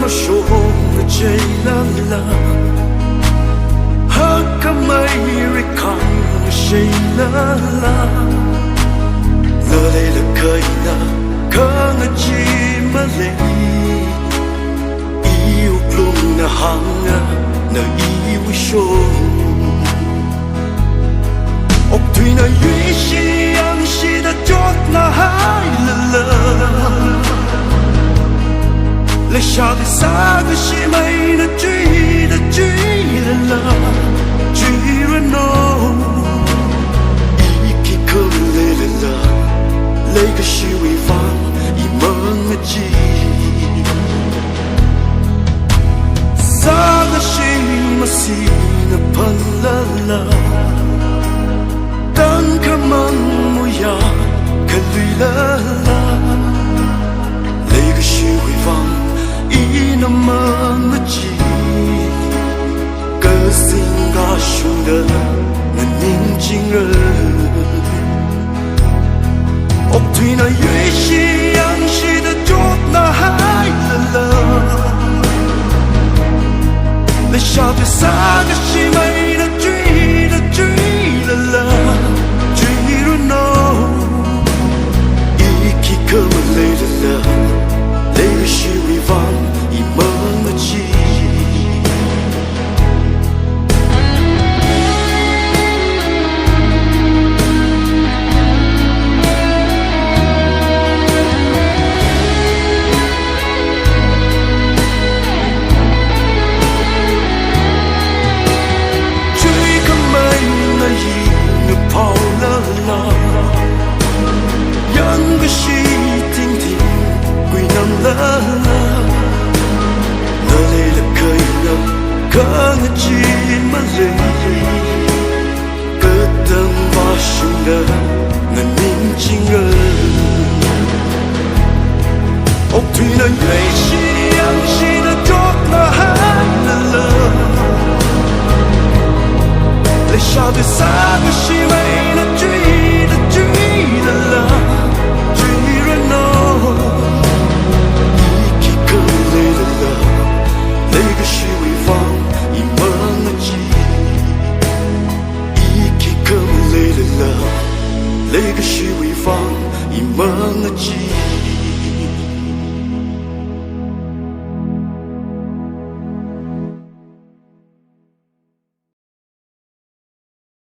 么说的这啦啦，和个没人看谁啦啦，那累了可以那，可那寂寞累，一无路那行啊，那一无说，哦对那雨夕阳西的脚那海了了。来下的三个西美的剧了，剧了 no， 一起可累了，累个虚伪放一梦的记，三个西马西的喷了，等个梦模样可绿了，累个虚伪放。一那么的急，个性嘎输的那宁静人，哦对那月夕阳西的脚那海了，来下对三个西美的剧了，剧了 no， 一起可么累了。累个虚伪放一梦的记忆，追个美那一个跑了，养个西听听。归南了，那累了可以了，可那寂寞累，个灯把手的那宁静人，哦对那月夕阳西的脚那海了，来下对三个西。